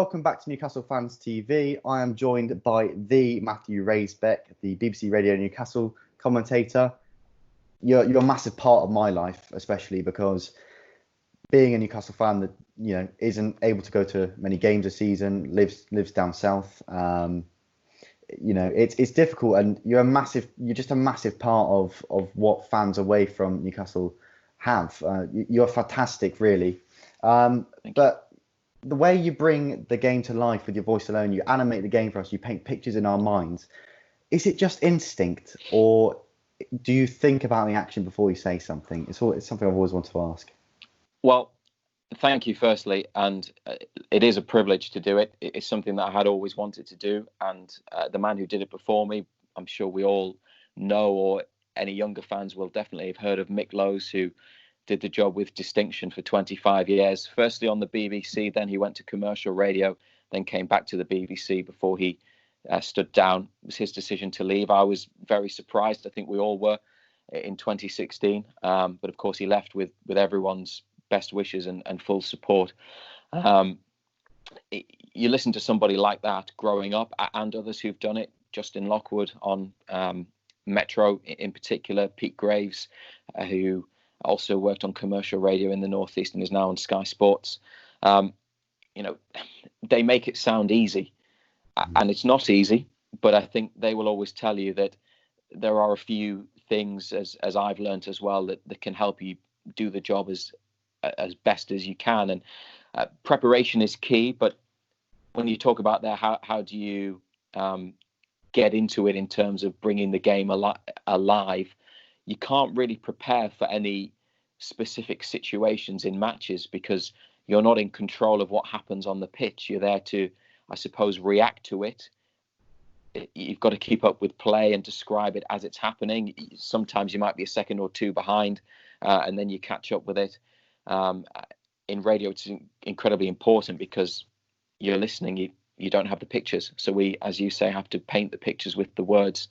welcome back to Newcastle Fans TV. I am joined by the Matthew Raisebeck, the BBC Radio Newcastle commentator. You're a massive part of my life, especially because being a Newcastle fan that isn't able to go to many games a season, lives down south. It's difficult, and you're just a massive part of what fans away from Newcastle have. You're fantastic, really. But the way you bring the game to life with your voice alone, you animate the game for us, you paint pictures in our minds. Is it just instinct, or do you think about the action before you say something? It's something I've always wanted to ask. Well, thank you, firstly, and it is a privilege to do it. It's something that I had always wanted to do, and the man who did it before me, I'm sure we all know, or any younger fans will definitely have heard of Mick Lowes, who did the job with distinction for 25 years. Firstly on the BBC, then he went to commercial radio, then came back to the BBC before he stood down. It was his decision to leave. I was very surprised. I think we all were in 2016. But of course, he left with everyone's best wishes and full support. You listen to somebody like that growing up, and others who've done it. Justin Lockwood on Metro in particular, Pete Graves, who also worked on commercial radio in the Northeast and is now on Sky Sports. They make it sound easy, and it's not easy, but I think they will always tell you that there are a few things, as I've learned as well, that can help you do the job as best as you can. And preparation is key, but when you talk about that, how do you get into it in terms of bringing the game alive? You can't really prepare for any specific situations in matches because you're not in control of what happens on the pitch. You're there to, I suppose, react to it. You've got to keep up with play and describe it as it's happening. Sometimes you might be a second or two behind, and then you catch up with it. In radio, it's incredibly important because you're listening. You don't have the pictures. So we, as you say, have to paint the pictures with the words.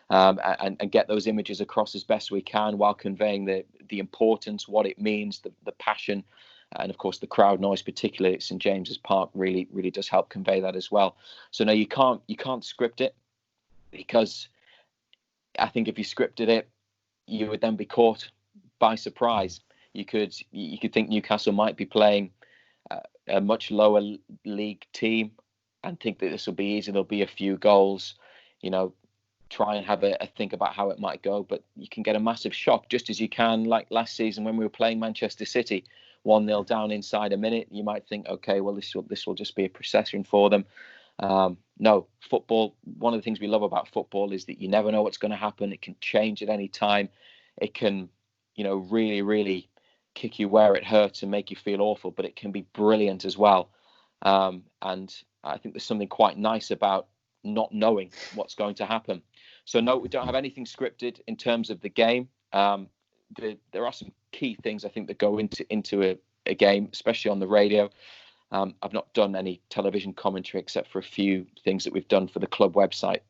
And get those images across as best we can while conveying the importance, what it means, the passion, and of course the crowd noise, particularly at St James's Park, really does help convey that as well. So no, you can't script it, because I think if you scripted it, you would then be caught by surprise. You could think Newcastle might be playing a much lower league team and think that this will be easy. There'll be a few goals, try and have a think about how it might go, but you can get a massive shock, just as you can like last season when we were playing Manchester City, 1-0 down inside a minute. You might think, okay, well, this will just be a procession for them. No, football, one of the things we love about football is that you never know what's going to happen. It can change at any time. It can, really kick you where it hurts and make you feel awful, but it can be brilliant as well. And I think there's something quite nice about not knowing what's going to happen. So no, we don't have anything scripted in terms of the game. There are some key things I think that go into a game, especially on the radio. I've not done any television commentary except for a few things that we've done for the club website,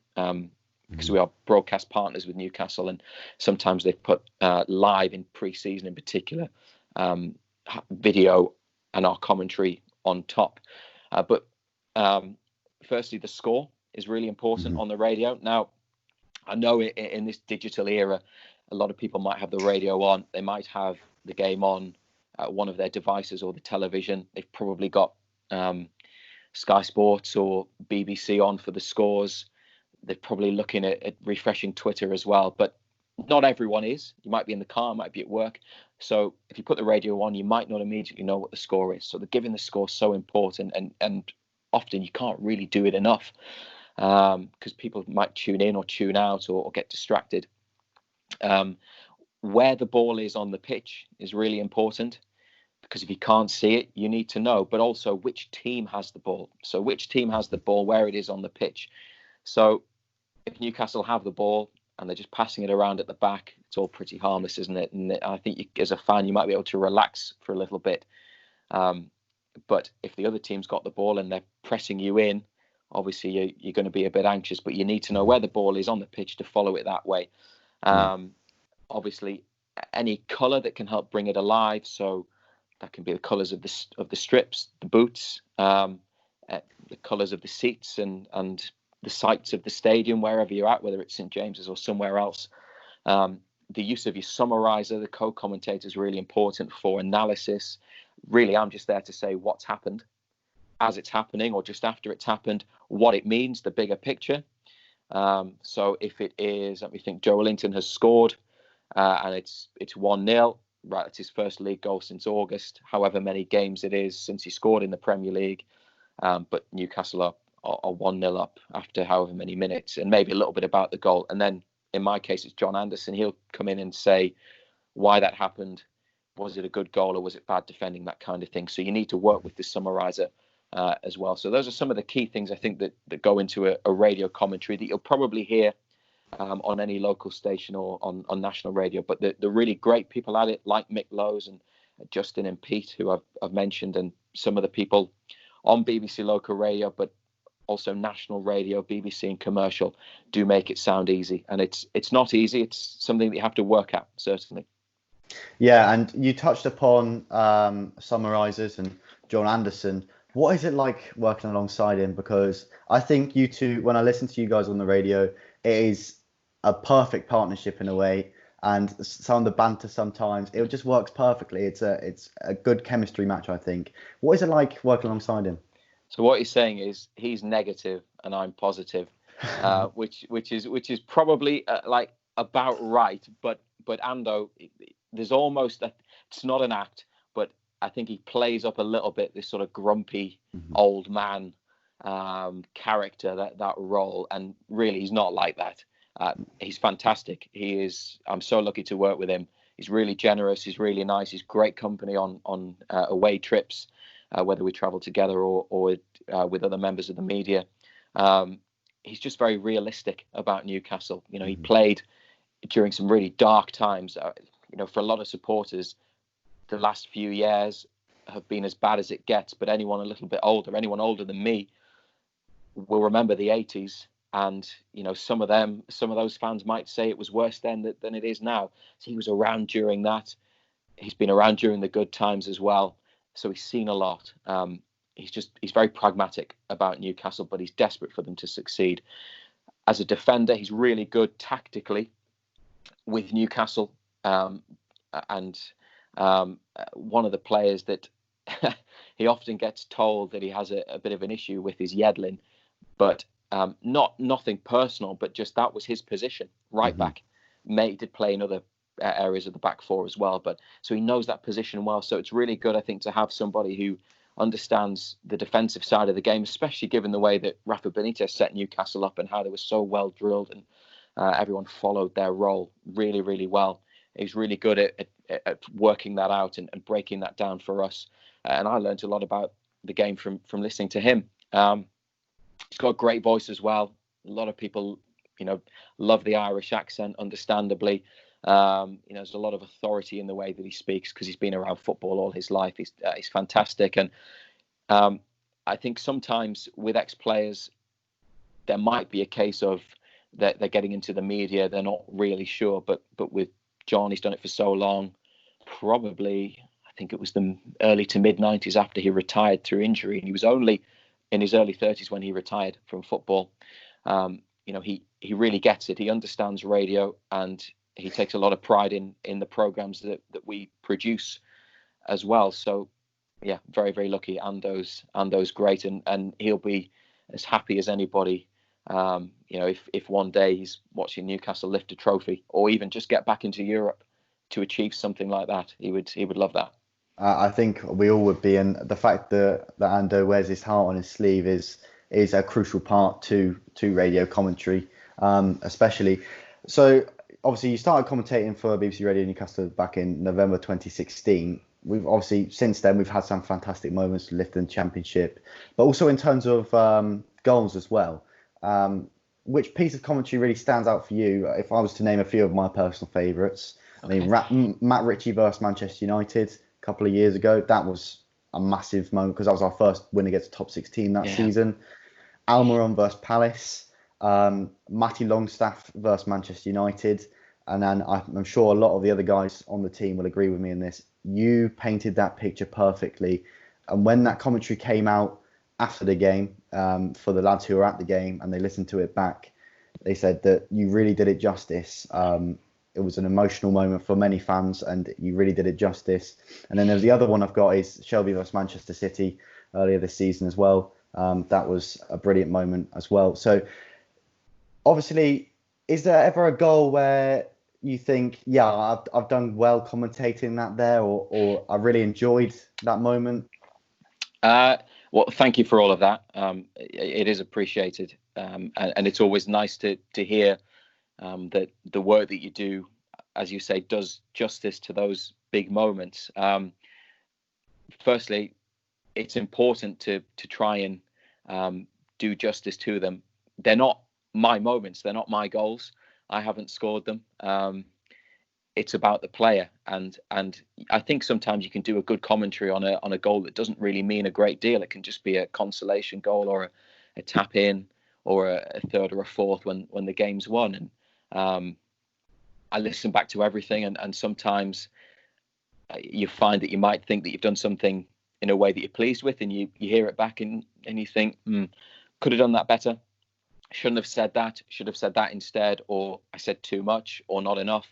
because we are broadcast partners with Newcastle, and sometimes they put live in pre-season in particular video and our commentary on top. But firstly, the score is really important on the radio. Now, I know in this digital era, a lot of people might have the radio on. They might have the game on one of their devices or the television. They've probably got Sky Sports or BBC on for the scores. They're probably looking at refreshing Twitter as well. But not everyone is. You might be in the car, might be at work. So if you put the radio on, you might not immediately know what the score is. So the giving the score is so important, and often you can't really do it enough, because people might tune in or tune out or get distracted. Where the ball is on the pitch is really important, because if you can't see it, you need to know. But also which team has the ball. So which team has the ball, where it is on the pitch. So if Newcastle have the ball and they're just passing it around at the back, it's all pretty harmless, isn't it? And I think as a fan, you might be able to relax for a little bit. But if the other team's got the ball and they're pressing you in, obviously you're going to be a bit anxious, but you need to know where the ball is on the pitch to follow it that way. Obviously, any colour that can help bring it alive. So that can be the colours of the strips, the boots, the colours of the seats and the sights of the stadium, wherever you're at, whether it's St James's or somewhere else. The use of your summariser, the co-commentator, is really important for analysis. Really, I'm just there to say what's happened as it's happening or just after it's happened, what it means, the bigger picture. So if it is, let me think, Joe Wellington has scored and it's 1-0, right, it's his first league goal since August, however many games it is since he scored in the Premier League. But Newcastle are 1-0 up after however many minutes, and maybe a little bit about the goal. And then in my case, it's John Anderson. He'll come in and say why that happened. Was it a good goal or was it bad defending? That kind of thing. So you need to work with the summariser as well. So those are some of the key things I think that go into a radio commentary that you'll probably hear on any local station or on national radio. But the really great people at it, like Mick Lowes and Justin and Pete, who I've mentioned, and some of the people on BBC local radio, but also national radio, BBC and commercial, do make it sound easy. And it's not easy. It's something that you have to work at, certainly. Yeah, and you touched upon summarisers and John Anderson. What is it like working alongside him? Because I think you two, when I listen to you guys on the radio, it is a perfect partnership in a way. And some of the banter sometimes, it just works perfectly. It's a good chemistry match, I think. What is it like working alongside him? So what he's saying is he's negative and I'm positive, which is probably like about right. But Ando, there's almost it's not an act, but I think he plays up a little bit this sort of grumpy old man character, that role, and really he's not like that. He's fantastic. He is. I'm so lucky to work with him. He's really generous. He's really nice. He's great company on away trips, whether we travel together or with other members of the media. He's just very realistic about Newcastle. You know, he played during some really dark times. You know, for a lot of supporters, the last few years have been as bad as it gets. But anyone a little bit older, anyone older than me, will remember the 80s. And, you know, some of those fans might say it was worse then than it is now. So he was around during that. He's been around during the good times as well. So he's seen a lot. He's very pragmatic about Newcastle, but he's desperate for them to succeed. As a defender, he's really good tactically with Newcastle. And one of the players that he often gets told that he has a bit of an issue with is Yedlin, but nothing personal, but just that was his position, right back. He did play in other areas of the back four as well, but so he knows that position well. So it's really good, I think, to have somebody who understands the defensive side of the game, especially given the way that Rafa Benitez set Newcastle up and how they were so well drilled and everyone followed their role really, really well. He's really good at working that out and breaking that down for us. And I learned a lot about the game from listening to him. He's got a great voice as well. A lot of people, you know, love the Irish accent, understandably. You know, there's a lot of authority in the way that he speaks because he's been around football all his life. He's fantastic. And I think sometimes with ex-players, there might be a case of that they're getting into the media. They're not really sure. But with John, he's done it for so long. Probably, I think it was the early to mid 90s after he retired through injury. And he was only in his early 30s when he retired from football. You know, he really gets it. He understands radio and he takes a lot of pride in the programs that we produce as well. So, yeah, very, very lucky. Ando's great. And he'll be as happy as anybody. You know, if one day he's watching Newcastle lift a trophy or even just get back into Europe to achieve something like that, he would love that. I think we all would be, and the fact that Ando wears his heart on his sleeve is a crucial part to radio commentary, especially. So obviously you started commentating for BBC Radio Newcastle back in November 2016. We've obviously since then we've had some fantastic moments to lift the championship, but also in terms of goals as well. Which piece of commentary really stands out for you? If I was to name a few of my personal favourites, okay. I mean, Matt Ritchie versus Manchester United a couple of years ago, that was a massive moment because that was our first win against the top 6 team that season. Almiron versus Palace, Matty Longstaff versus Manchester United, and then I'm sure a lot of the other guys on the team will agree with me in this. You painted that picture perfectly, and when that commentary came out, after the game, for the lads who were at the game and they listened to it back, they said that you really did it justice. It was an emotional moment for many fans, and you really did it justice. And then there's the other one I've got is Shelby vs Manchester City earlier this season as well. That was a brilliant moment as well. So obviously, is there ever a goal where you think, yeah, I've done well commentating that there, or I really enjoyed that moment? Well, thank you for all of that. It is appreciated, and it's always nice to hear that the work that you do, as you say, does justice to those big moments. Firstly, it's important to try and do justice to them. They're not my moments. They're not my goals. I haven't scored them. It's about the player, and I think sometimes you can do a good commentary on a goal that doesn't really mean a great deal. It can just be a consolation goal or a tap in or a third or a fourth when the game's won. And I listen back to everything, and sometimes you find that you might think that you've done something in a way that you're pleased with, and you hear it back and you think, could have done that better. Shouldn't have said that. Should have said that instead, or I said too much or not enough.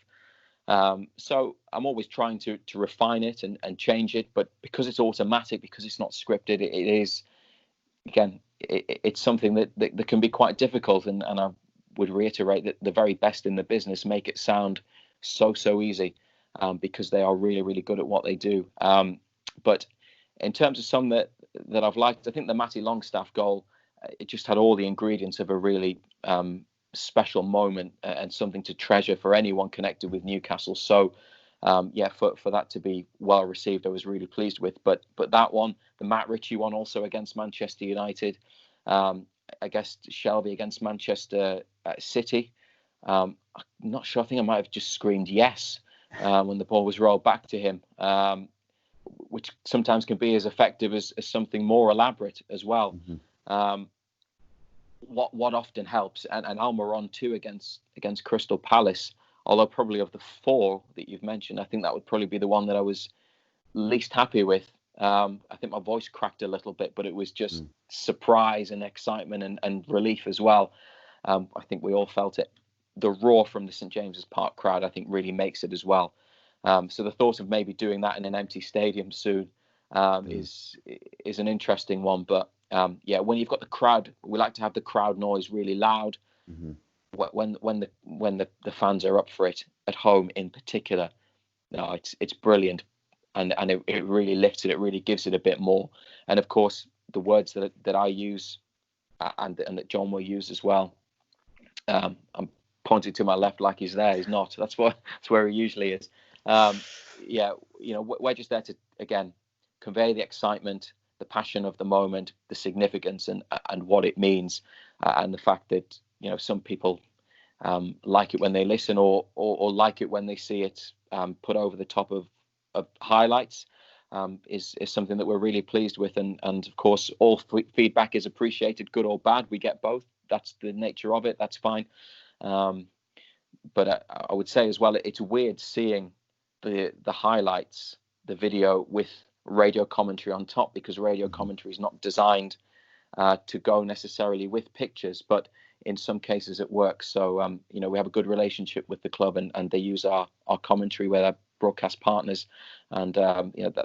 So I'm always trying to refine it and change it, but because it's automatic, because it's not scripted, it is, again, it's something that can be quite difficult, and I would reiterate that the very best in the business make it sound so easy, because they are really, really good at what they do. But in terms of some that I've liked, I think the Matty Longstaff goal, it just had all the ingredients of a really special moment and something to treasure for anyone connected with Newcastle. So for that to be well received, I was really pleased with. But that one, the Matt Ritchie one, also against Manchester United, I guess Shelby against Manchester City, I'm not sure, I think I might have just screamed yes when the ball was rolled back to him, which sometimes can be as effective as something more elaborate as well. What often helps, and Almiron too against Crystal Palace, although probably of the four that you've mentioned, I think that would probably be the one that I was least happy with. I think my voice cracked a little bit, but it was just surprise and excitement and relief as well. I think we all felt it. The roar from the St James's Park crowd, I think, really makes it as well. So the thought of maybe doing that in an empty stadium soon is an interesting one. But when you've got the crowd, we like to have the crowd noise really loud. When the fans are up for it at home in particular, no, it's brilliant, and it really lifts it. It really gives it a bit more. And of course, the words that I use and that John will use as well. I'm pointing to my left like he's there. He's not. That's where he usually is. We're just there to, again, convey the excitement, the passion of the moment, the significance and what it means, and the fact that, some people like it when they listen or like it when they see it put over the top of highlights, is something that we're really pleased with. And of course, all feedback is appreciated, good or bad. We get both. That's the nature of it. That's fine. But I would say as well, it's weird seeing the highlights, the video with radio commentary on top, because radio commentary is not designed to go necessarily with pictures, but in some cases it works. So we have a good relationship with the club, and they use our commentary with our broadcast partners, and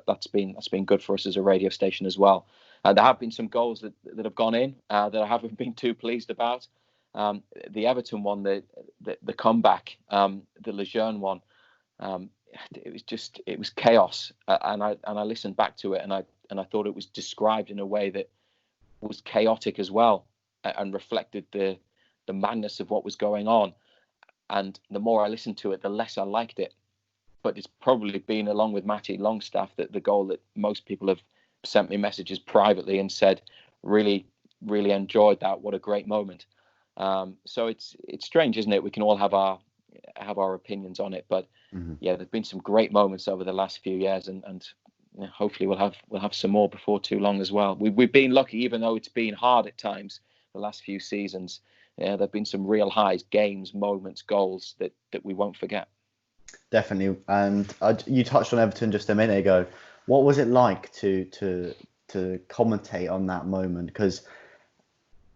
that's been good for us as a radio station as well. There have been some goals that have gone in that I haven't been too pleased about. The Everton one, the comeback, the Lejeune one, it was chaos, and I listened back to it, and I thought it was described in a way that was chaotic as well, and reflected the madness of what was going on. And the more I listened to it, the less I liked it. But it's probably been, along with Matty Longstaff, that the goal that most people have sent me messages privately and said, really, really enjoyed that. What a great moment. So it's strange, isn't it? We can all have our opinions on it, but there's been some great moments over the last few years, and hopefully we'll have some more before too long as well. We've been lucky, even though it's been hard at times the last few seasons. There've been some real highs, games, moments, goals that we won't forget. Definitely. And you touched on Everton just a minute ago. What was it like to to commentate on that moment, because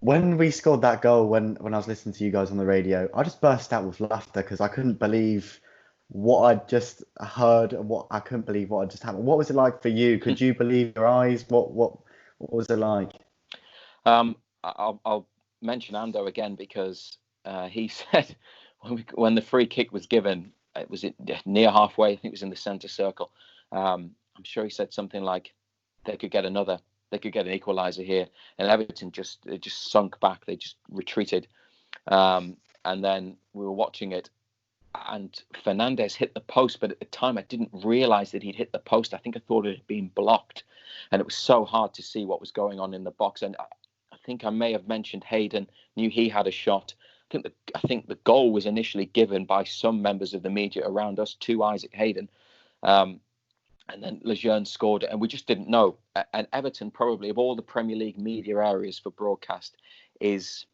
when we scored that goal, when I was listening to you guys on the radio, I just burst out with laughter because I couldn't believe what I'd just heard, and I couldn't believe what had just happened. What was it like for you? Could you believe your eyes? What was it like? I'll mention Ando again because he said when the free kick was given, it was near halfway. I think it was in the centre circle. I'm sure he said something like they could get an equaliser here, and Everton just sunk back. They just retreated, and then we were watching it, and Fernandes hit the post, but at the time I didn't realise that he'd hit the post. I think I thought it had been blocked, and it was so hard to see what was going on in the box. And I think I may have mentioned Hayden knew he had a shot. I think the goal was initially given by some members of the media around us to Isaac Hayden. And then Lejeune scored it, and we just didn't know. And Everton, probably of all the Premier League media areas for broadcast, is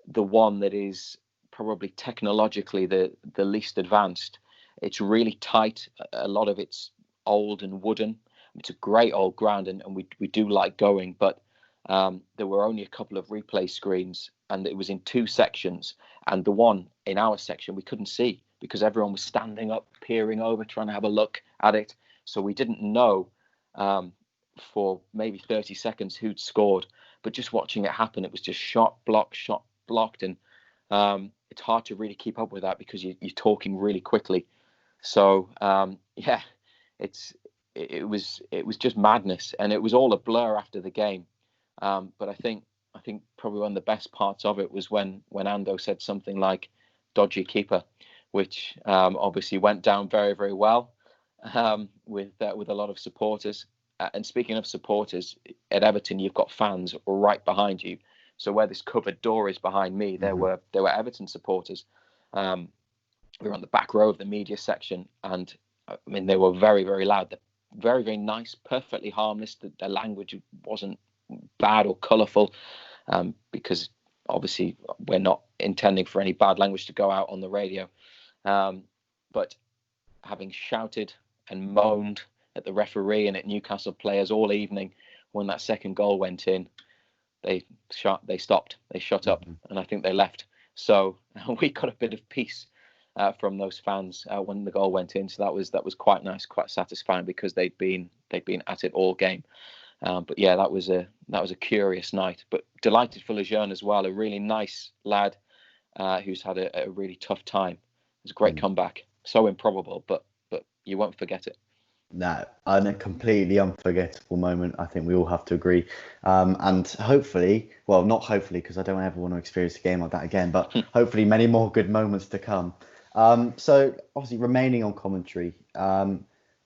the one that is probably technologically the least advanced. It's really tight. A lot of it's old and wooden. It's a great old ground, and we do like going, but there were only a couple of replay screens, and it was in two sections. And the one in our section we couldn't see because everyone was standing up, peering over, trying to have a look at it. So we didn't know for maybe 30 seconds who'd scored. But just watching it happen, it was just shot, blocked. And it's hard to really keep up with that because you're talking really quickly. So, yeah, it was just madness. And it was all a blur after the game. But I think probably one of the best parts of it was when Ando said something like "dodgy keeper," which obviously went down very, very well with a lot of supporters. And speaking of supporters, at Everton, you've got fans right behind you. So where this cupboard door is behind me, there were Everton supporters. We were on the back row of the media section, and I mean they were very, very loud. They're very, very nice, perfectly harmless. The language wasn't bad or colourful, because obviously we're not intending for any bad language to go out on the radio. But having shouted and moaned at the referee and at Newcastle players all evening, when that second goal went in, they stopped, they shut up, and I think they left. So we got a bit of peace from those fans when the goal went in. So that was quite nice, quite satisfying, because they'd been at it all game. But yeah, that was a curious night. But delighted for Lejeune as well, a really nice lad who's had a really tough time. It was a great comeback. So improbable, but you won't forget it. No, and a completely unforgettable moment. I think we all have to agree. And hopefully, well, not hopefully, because I don't ever want to experience a game like that again, but hopefully many more good moments to come. So obviously remaining on commentary,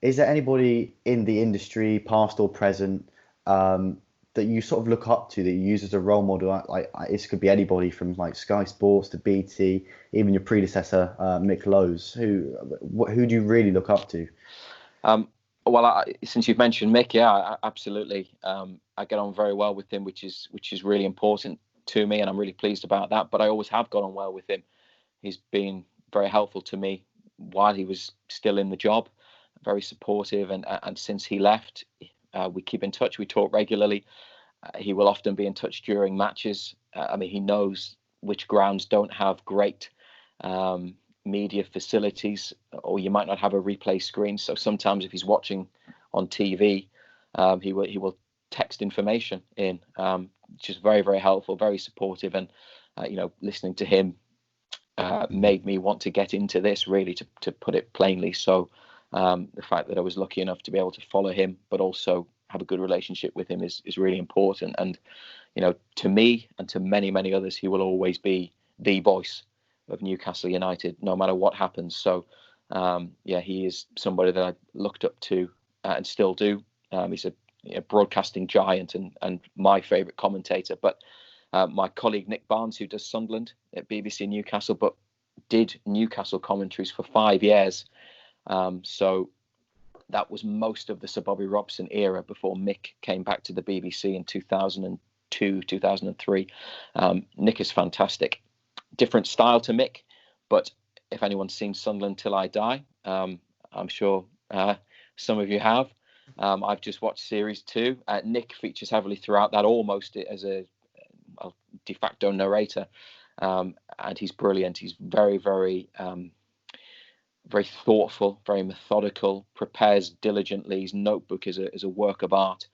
is there anybody in the industry, past or present, that you sort of look up to, that you use as a role model? Like this could be anybody from like Sky Sports to BT, even your predecessor, Mick Lowe's. Who do you really look up to? Well, since you've mentioned Mick, yeah, absolutely. I get on very well with him, which is really important to me, and I'm really pleased about that. But I always have got on well with him. He's been very helpful to me while he was still in the job, very supportive, and since he left, we keep in touch. We talk regularly. He will often be in touch during matches. I mean, he knows which grounds don't have great media facilities, or you might not have a replay screen. So sometimes if he's watching on TV, he will text information in, which is very, very helpful, very supportive. And listening to him made me want to get into this, really, to put it plainly. So the fact that I was lucky enough to be able to follow him, but also have a good relationship with him is really important. And to me and to many, many others, he will always be the voice of Newcastle United, no matter what happens. So he is somebody that I looked up to and still do. He's a broadcasting giant and my favourite commentator. But my colleague Nick Barnes, who does Sunderland at BBC Newcastle, but did Newcastle commentaries for 5 years. So that was most of the Sir Bobby Robson era before Mick came back to the BBC in 2002, 2003. Nick is fantastic. Different style to Mick, but if anyone's seen Sunderland Till I Die, I'm sure some of you have. I've just watched series 2. Nick features heavily throughout that, almost as a de facto narrator, and he's brilliant. He's very, very, very thoughtful, very methodical, prepares diligently. His notebook is a work of art.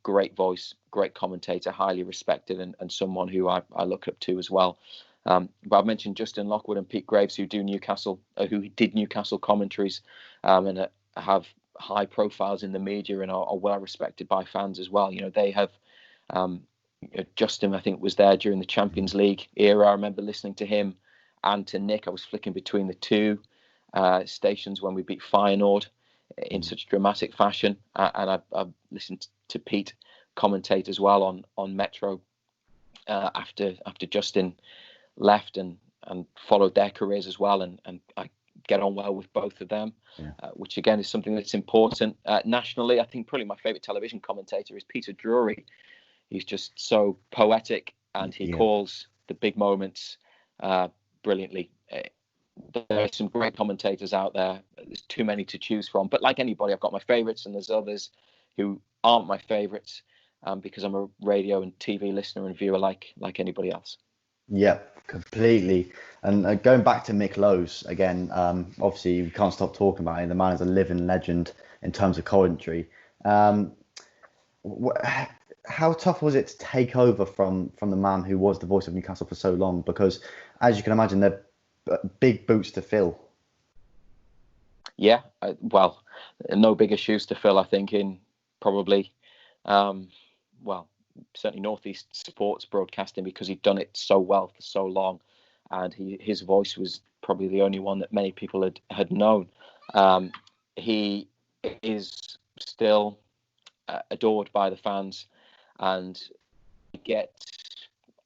Great voice, great commentator, highly respected, and someone who I look up to as well. But I've mentioned Justin Lockwood and Pete Graves, who did Newcastle commentaries, and have high profiles in the media and are well respected by fans as well. They have. Justin, I think, was there during the Champions League era. I remember listening to him and to Nick. I was flicking between the two stations when we beat Feyenoord in such dramatic fashion, and I've listened to Pete commentate as well on Metro after Justin left, and followed their careers as well, and I get on well with both of them, which again is something that's important. Nationally, I think probably my favourite television commentator is Peter Drury. He's just so poetic, and he calls the big moments brilliantly. There are some great commentators out there. There's too many to choose from. But like anybody, I've got my favourites, and there's others who aren't my favourites because I'm a radio and TV listener and viewer like anybody else. Yeah, completely. And going back to Mick Lowe's again, obviously we can't stop talking about him. The man is a living legend in terms of commentary. How tough was it to take over from the man who was the voice of Newcastle for so long? Because as you can imagine, they're big boots to fill. Yeah, well, no bigger shoes to fill, I think, in probably, certainly Northeast sports broadcasting, because he'd done it so well for so long, and his voice was probably the only one that many people had known. He is still adored by the fans, and get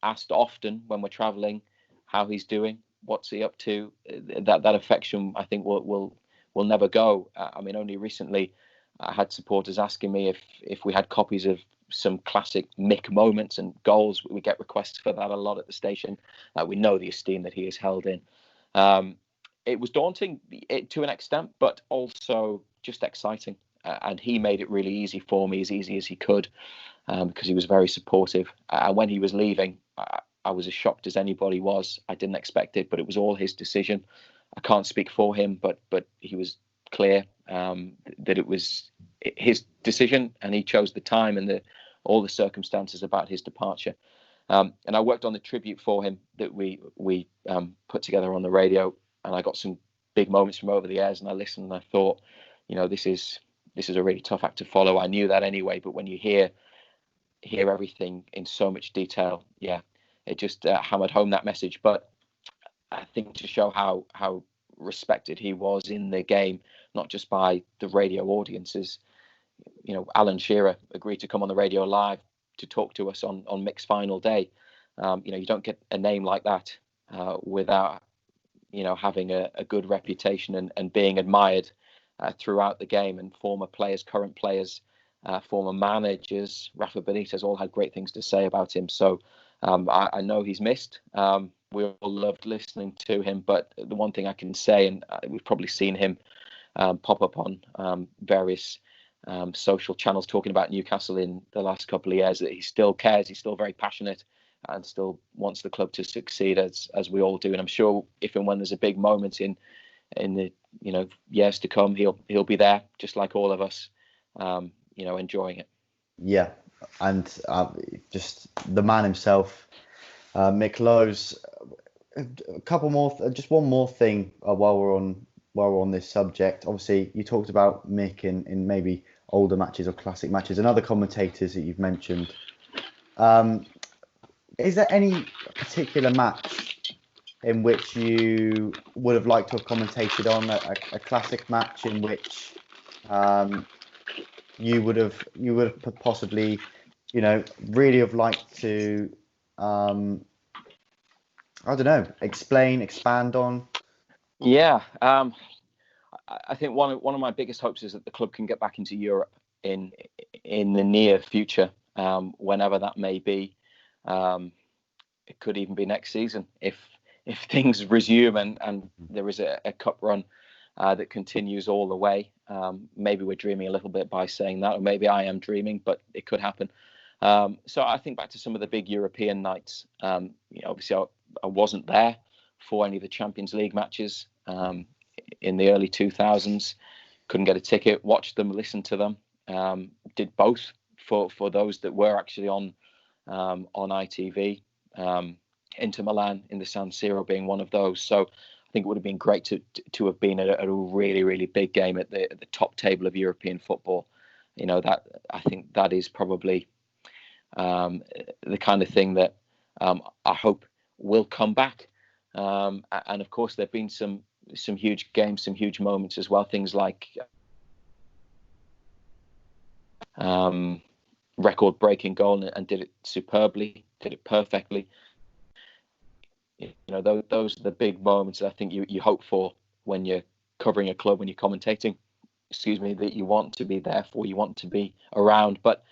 asked often when we're traveling how he's doing, what's he up to. That affection, I think, will never go. I mean, only recently I had supporters asking me if we had copies of some classic Mick moments and goals. We get requests for that a lot at the station. We know the esteem that he is held in. It was daunting to an extent, but also just exciting. And he made it really easy for me, as easy as he could, because he was very supportive. And when he was leaving, I was as shocked as anybody was. I didn't expect it, but it was all his decision. I can't speak for him, but he was clear that it was his decision, and he chose the time and all the circumstances about his departure. And I worked on the tribute for him that we put together on the radio, and I got some big moments from over the airs, and I listened and I thought, this is a really tough act to follow. I knew that anyway, but when you hear everything in so much detail, it just hammered home that message. But I think to show how respected he was in the game, not just by the radio audiences. Alan Shearer agreed to come on the radio live to talk to us on Mick's final day. You don't get a name like that without having a good reputation and being admired throughout the game. And former players, current players, former managers, Rafa Benitez, all had great things to say about him. So I know he's missed. We all loved listening to him, but the one thing I can say, and we've probably seen him pop up on various social channels talking about Newcastle in the last couple of years, that he still cares. He's still very passionate and still wants the club to succeed, as we all do. And I'm sure if and when there's a big moment in the years to come, he'll be there, just like all of us, enjoying it. Yeah, and just the man himself, Mick Lowe's. Just one more thing while we're on this subject. Obviously, you talked about Mick in maybe older matches or classic matches, and other commentators that you've mentioned. Is there any particular match in which you would have liked to have commentated on, a classic match in which you would have possibly, really have liked to, I don't know, expand on? Yeah, I think one of my biggest hopes is that the club can get back into Europe in the near future, whenever that may be. It could even be next season if things resume and there is a cup run that continues all the way. Maybe we're dreaming a little bit by saying that, or maybe I am dreaming, but it could happen. So I think back to some of the big European nights. Obviously I wasn't there for any of the Champions League matches in the early 2000s. Couldn't get a ticket, watched them, listened to them. Did both for those that were actually on ITV. Inter Milan in the San Siro being one of those. So I think it would have been great to have been at a really, really big game at the top table of European football. That I think that is probably the kind of thing that I hope will come back. And of course, there've been some huge games, some huge moments as well. Things like record-breaking goal and did it superbly, did it perfectly. Those are the big moments that I think you hope for when you're covering a club, when you're commentating. That you want to be there for, you want to be around. But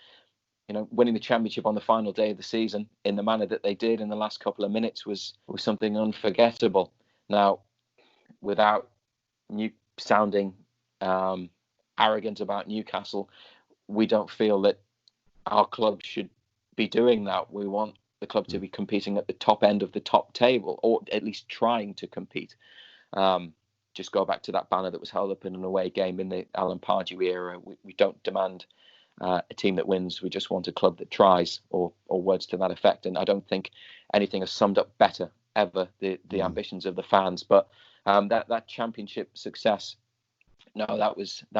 winning the championship on the final day of the season in the manner that they did in the last couple of minutes was something unforgettable. Now, without sounding arrogant about Newcastle, we don't feel that our club should be doing that. We want the club to be competing at the top end of the top table, or at least trying to compete. Just go back to that banner that was held up in an away game in the Alan Pardew era. We don't demand a team that wins. We just want a club that tries, or words to that effect. And I don't think anything has summed up better ever the ambitions of the fans. But that championship success, no, that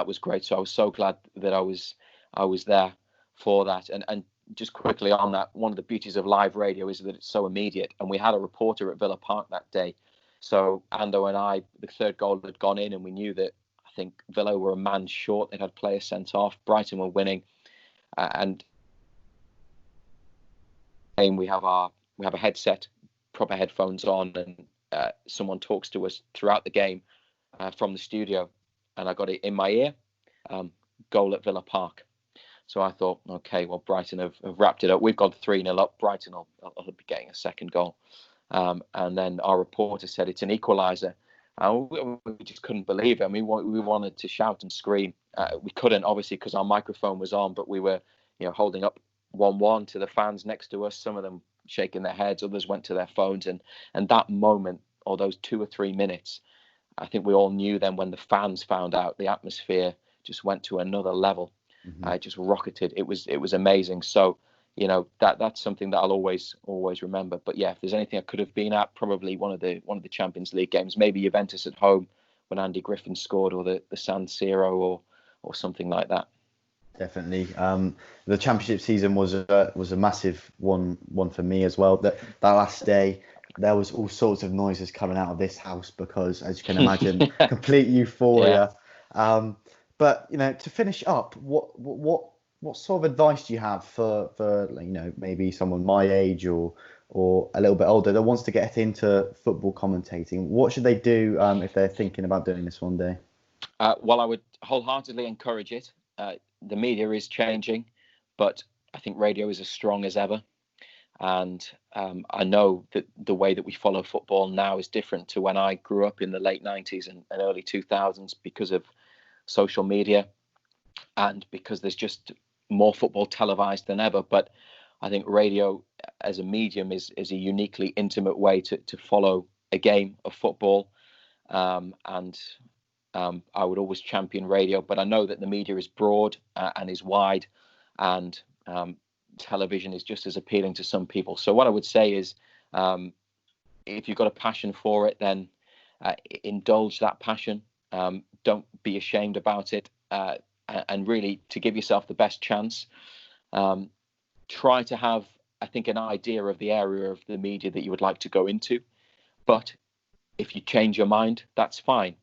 was great. So I was so glad that I was there for that. And just quickly on that, one of the beauties of live radio is that it's so immediate. And we had a reporter at Villa Park that day. So Ando and I, the third goal had gone in, and we knew that I think Villa were a man short. They'd had players sent off. Brighton were winning, and we have a headset, proper headphones on, and someone talks to us throughout the game from the studio, and I got it in my ear. Goal at Villa Park. So I thought, okay, well, Brighton have wrapped it up. We've gone 3-0 up. Brighton will be getting a second goal. And then our reporter said it's an equaliser. We just couldn't believe it. I mean, we wanted to shout and scream. We couldn't, obviously, because our microphone was on, but we were holding up 1-1 to the fans next to us. Some of them shaking their heads, others went to their phones. And that moment, or those 2 or 3 minutes, I think we all knew then when the fans found out, the atmosphere just went to another level. It just rocketed. It was amazing. So, that's something that I'll always remember. But yeah, if there's anything I could have been at, probably one of the Champions League games, maybe Juventus at home when Andy Griffin scored, or the San Siro, or something like that. Definitely. The championship season was a massive one for me as well. That last day, there was all sorts of noises coming out of this house because, as you can imagine, complete euphoria. Yeah. But to finish up, what sort of advice do you have for maybe someone my age or a little bit older that wants to get into football commentating? What should they do if they're thinking about doing this one day? Well, I would wholeheartedly encourage it. The media is changing, but I think radio is as strong as ever. And I know that the way that we follow football now is different to when I grew up in the late 90s and early 2000s because of social media and because there's just more football televised than ever. But I think radio as a medium is a uniquely intimate way to follow a game of football. And I would always champion radio, but I know that the media is broad and is wide, and television is just as appealing to some people. So what I would say is, if you've got a passion for it, then indulge that passion. Don't be ashamed about it, and really, to give yourself the best chance, try to have, I think, an idea of the area of the media that you would like to go into. But if you change your mind, that's fine.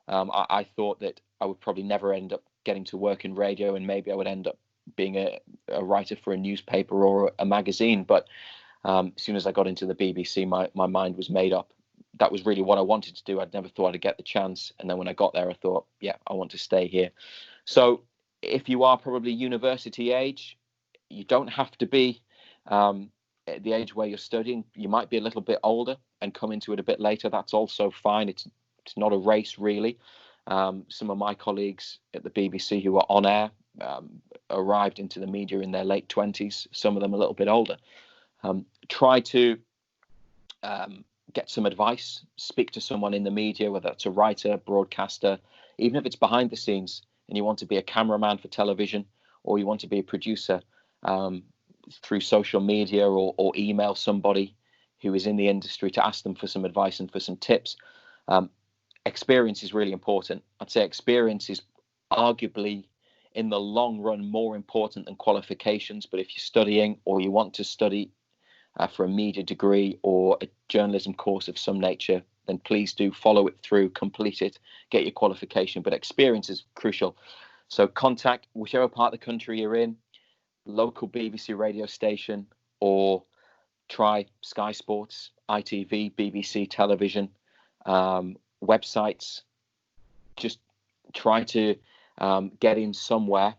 I thought that I would probably never end up getting to work in radio, and maybe I would end up being a writer for a newspaper or a magazine. But as soon as I got into the BBC, my mind was made up. That was really what I wanted to do. I'd never thought I'd get the chance. And then when I got there, I thought, yeah, I want to stay here. So if you are probably university age, you don't have to be at the age where you're studying. You might be a little bit older and come into it a bit later. That's also fine. It's not a race, really. Some of my colleagues at the BBC who are on air arrived into the media in their late 20s, some of them a little bit older. Try to get some advice, speak to someone in the media, whether it's a writer, broadcaster, even if it's behind the scenes and you want to be a cameraman for television or you want to be a producer, through social media or email somebody who is in the industry to ask them for some advice and for some tips. Experience is really important. I'd say experience is arguably in the long run more important than qualifications, but if you're studying or you want to study for a media degree or a journalism course of some nature, then please do follow it through, complete it, get your qualification. But experience is crucial. So contact whichever part of the country you're in, local BBC radio station, or try Sky Sports, ITV, BBC television, websites. Just try to get in somewhere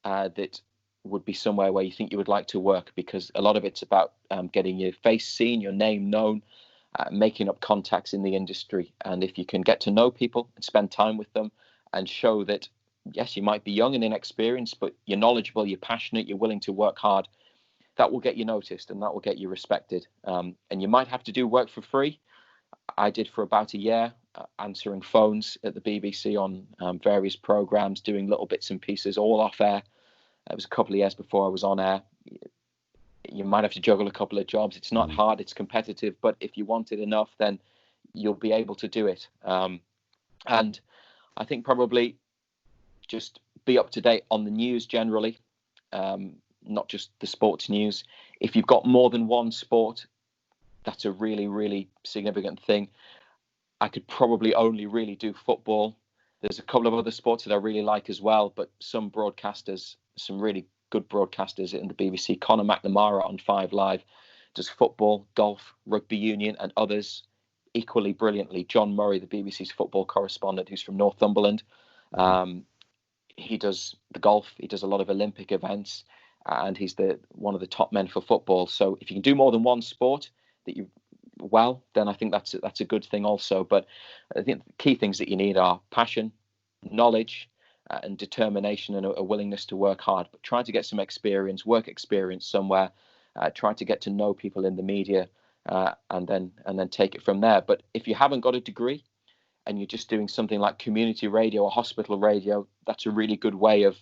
that would be somewhere where you think you would like to work, because a lot of it's about getting your face seen, your name known, making up contacts in the industry. And if you can get to know people and spend time with them and show that, yes, you might be young and inexperienced, but you're knowledgeable, you're passionate, you're willing to work hard, that will get you noticed and that will get you respected. And you might have to do work for free. I did for about a year, answering phones at the BBC on various programs, doing little bits and pieces, all off air. It was a couple of years before I was on air. You might have to juggle a couple of jobs. It's not hard, it's competitive, but if you want it enough, then you'll be able to do it. And I think probably just be up to date on the news generally, not just the sports news. If you've got more than one sport, that's a really, really significant thing. I could probably only really do football. There's a couple of other sports that I really like as well, but some broadcasters, some really good broadcasters in the BBC, Conor McNamara on 5 Live, does football, golf, rugby union, and others equally brilliantly. John Murray, the BBC's football correspondent, who's from Northumberland, he does the golf, he does a lot of Olympic events, and he's one of the top men for football. So if you can do more than one sport then I think that's a good thing also. But I think the key things that you need are passion, knowledge, and determination, and a willingness to work hard. But try to get some experience, work experience somewhere. Try to get to know people in the media, and then take it from there. But if you haven't got a degree and you're just doing something like community radio or hospital radio, that's a really good way of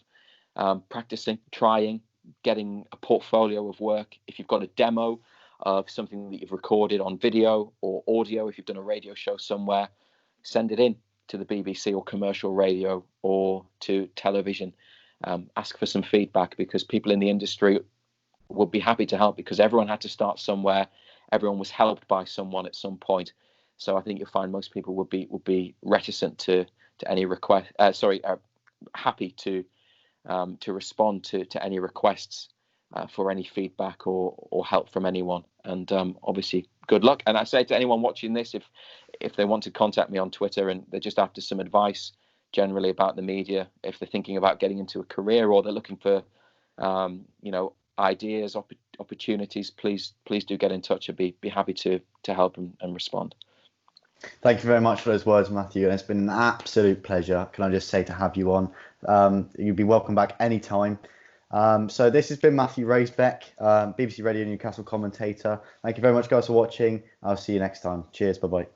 practicing, trying, getting a portfolio of work. If you've got a demo of something that you've recorded on video or audio, if you've done a radio show somewhere, send it in to the BBC or commercial radio or to television. Ask for some feedback, because people in the industry will be happy to help, because everyone had to start somewhere. Everyone was helped by someone at some point. So I think you'll find most people would be reticent to any request. Happy to respond to any requests for any feedback or help from anyone. And obviously, good luck. And I say to anyone watching this, if they want to contact me on Twitter and they're just after some advice generally about the media, if they're thinking about getting into a career or they're looking for ideas, opportunities, please do get in touch. I'd be happy to help and respond. Thank you very much for those words, Matthew. And it's been an absolute pleasure, can I just say, to have you on. You'd be welcome back anytime. So this has been Matthew Raisebeck, BBC Radio Newcastle commentator. Thank you very much, guys, for watching. I'll see you next time. Cheers. Bye-bye.